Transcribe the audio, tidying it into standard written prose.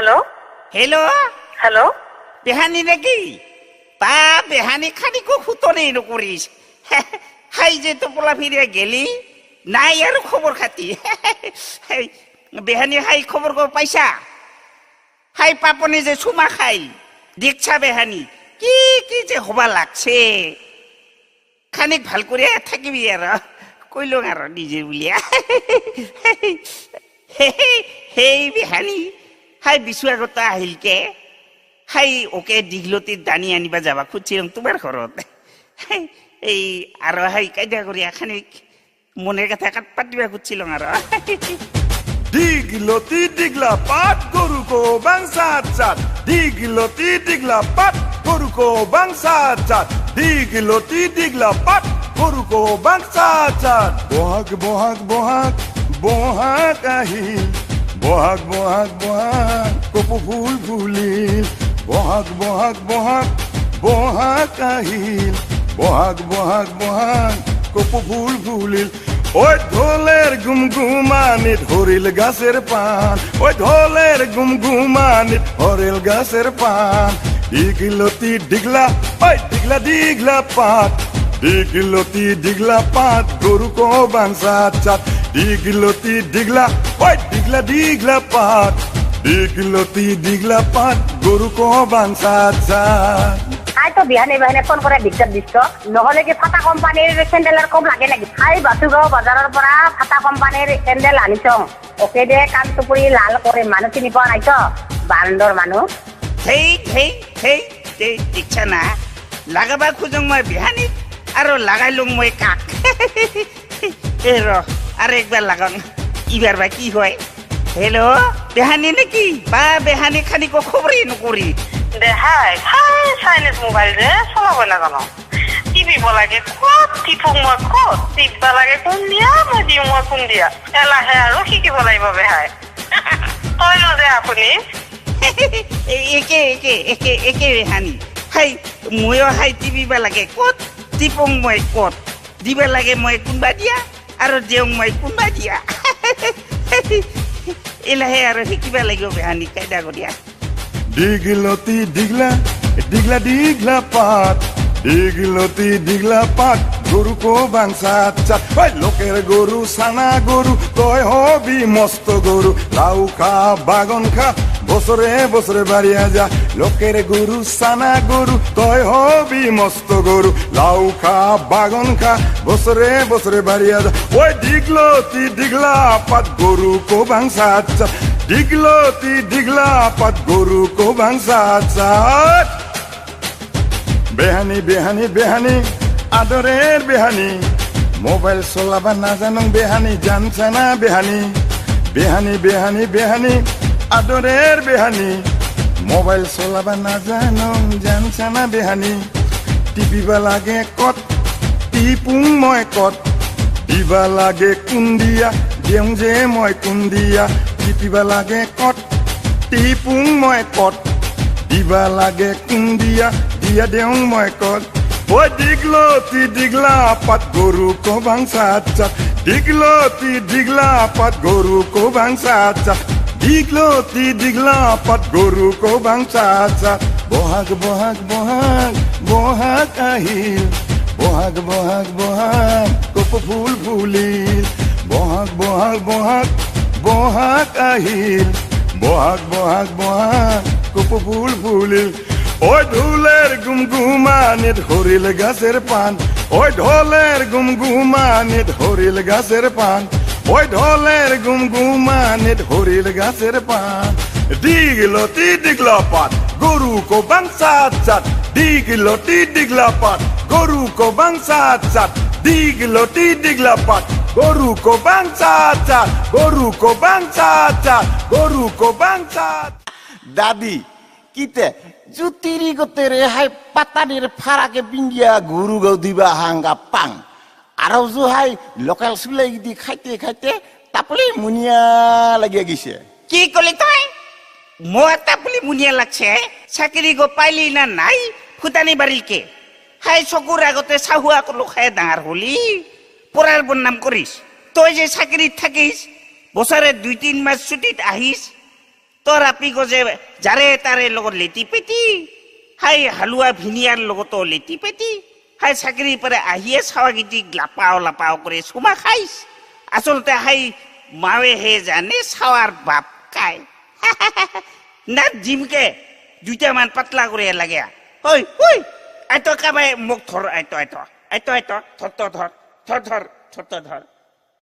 Hello? Hello? Hello? Behani naki? Pa behani khani ko khutone no korish. Hai je to pola phiria geli. Nai aru khobor khati. Behani hai khobor ko paisa. Hai papone je suma khai. Dikcha behani. কি যে হবা লাগছে খানিক ভাল করে থাকিবি আর কইলো আর নিজে বলিয়া হেই বিহানি হাই বিশুয়াগতা আহিলকে হাই ওকে দিগলতি দানি আনিবা যাবা খুঁজছিলাম তোমার ঘরত এই আর হাই কায়দা করিয়া খানিক মনের কথা কাট পাতিবা খুঁজছিলাম আর দিগলতি দিগলা পাট গরু কো বাংসা চাট দিগলতি দিগলা পাট গরু কো বাংসা চাট দিগলতি দিগলা পাট গরু কো বাংসা চাট বহাগ বহাগ বহাগ বহাগ আহিল বহাগ বহাগ বহাগ কপু ফুল ফুলিল বহাগ বহাগ বহাগ বহাগ আহিল বহাগ বহাগ বহাগ কপু ফুল ফুলিল ওই ঢোলের গুমগুমানিত হরিল গাছের পান ওই ঢোলের গুমগুমানিত হরিল গাছের পান দিগলতি দিগলা ওই দিগলা দিগলা পাত দিগলতি দিগলা পাত গরু কো বাংসা চাট দিগলতি দিগলা ওই দিগলা দিগলা পাত দিগলতি দিগলা পাত গরু কো বাংসা চাট আই তো বিহানে বিহানে ফোন করে ডিস্টার্ব দিচ্ছ নহলে কি ফাটা কোম্পানির স্যান্ডেলের কম লাগে নাকি আই বাসুগাঁও বাজারের পৰা ফাটা কোম্পানির স্যান্ডেল আনিছ ওকে দে কান টুকুরি লাল করে মানুষ চিনি পাওয়া নাই তো বান্দর মানুষ হেই হেই হেই হেই ইচ্ছা না লাগাবা খুঁজং মই বিহানি আর লাগাইলুং মই কাক এ র আর একবার লাগাং ইবার বা কি হয় হেলো বেহানি নাকি বা বেহানি খানি কো খবরই নকরি দেখাই হাই চাইনিজ মোবাইল যে চলাব নাজানো টিপিব লাগে ক'ত টিপো মই ক'ত টিপবা লাগে কোন দিয়া মই দিওঁ মই কোন দিয়া এলাহে আৰু শিকিব লাগিব বেহাই কয় ন যে আপুনি একে একে একে একে বেহানি হাই ময়ো হাই টিপিবা লাগে ক'ত টিপং মই ক'ত দিবা লাগে মই কোনবা দিয়া আৰু দেউং মই কোনবা দিয়া এলাহে আৰু শিকিবা লাগিব বেহানি কায়দা কৰিয়া দিগলতি দিগলা দিগলা দিগলা পাত দিগলতি দিগলা পাত গরু কো বাংসা চাট ওই লোকের গরু সানা গরু তয় হবি মস্ত গরু লাউ খা বাগন খা বছরে বছরে বাড়িয়া যা লোকের গরু সানা গরু তয় হবি মস্ত গরু লাউ খা বাগন খা বছরে বছরে বাড়িয়া যা ওই দিগলতি দিগলা পাত গরু কো বাংসা চাট দিগলতি দিগলা পাত গরু কো বাংসা চাট বেহানি বেহানি বেহানি আদরের বেহানি মোবাইল চলাবা নাজানো বেহানি জানছা না বেহানি বেহানি বেহানি বেহানি আদরের বেহানি মোবাইল চলাবা নাজানো জানছা না বেহানি টিপিবা লাগে কত টিপুং মই কত দিবা লাগে কুন্দিয়া দেউং যে মই কুন্দিয়া টিপিবা লাগে কত টিপুং মই কত দিবা লাগে কুন্দিয়া দিয়া দেউং মই কত ওই দিগলতি দিগলা পাত গরু কো বাংসা চাট দিগলতি দিগলা পাত গরু কো বাংসা চাট দিগলতি দিগলা পাত গরু কো বাংসা চাট বহাগ বহাগ বহাগ বহাগ আহিল বহাগ বহাগ বহাগ কপু ফুল ফুলিল বহাগ বহাগ বহাগ বহাগ আহিল বহাগ বহাগ বহাগ কপু ফুল ফুলিল ওই ঢোলের গুমগুমানিত হরিল গাছের পান ওই ঢোলের গুমগুমানিত হরিল গাছের পান ওই ঢোলের গুমগুমানিত হরিল গাছের পান দিগলতি দিগলা পাত গরু কো বাংসা চাট দিগলতি দিগলা পাত গরু কো বাংসা চাট দিগলতি দিগলা পাত গরু কো বাংসা চাট গরু কো বাংসা চাট গরু কো বাংসা দাদি কিতে জুতিরি গতে রেহাই পাতানির ফারাকে বিঙ্গিয়া গরু গৌ দিবা হাঙ্গা পাং আরো জুহাই লোকাল সুলাই দি খাইতে খাইতে তাপলি মুনিয়া লাগিয়া গেছে কি কলি তই মই তাপলি মুনিয়া লাগছে চাকরি গো পাইলি না নাই ফুটানি বাড়িকে হাই চকুর আগতে চাহুয়া কলো খাই ডাঙৰ হলি পড়ার বদনাম করিস তই যে চাকরিত থাকিস বছরে 2-3 মাস ছুটিত আহিস তোর আপি গজে যারে তারে লগত লেটি পেটি হাই হালুয়া ভিনিয়ার লগতো লেটি পেটি হাই চাকরি পরে আহিয়ে চাৱাগিটি লাপাও কৰে চুমা খাইছ আচলতে হাই মাৱে হে জানে চাৱাৰ বাপ কাই না জিমকে দুইটামান পাতলা কৰে লাগে ওই ওই আইতো কাবাই মোক ধৰ আইতো ধৰ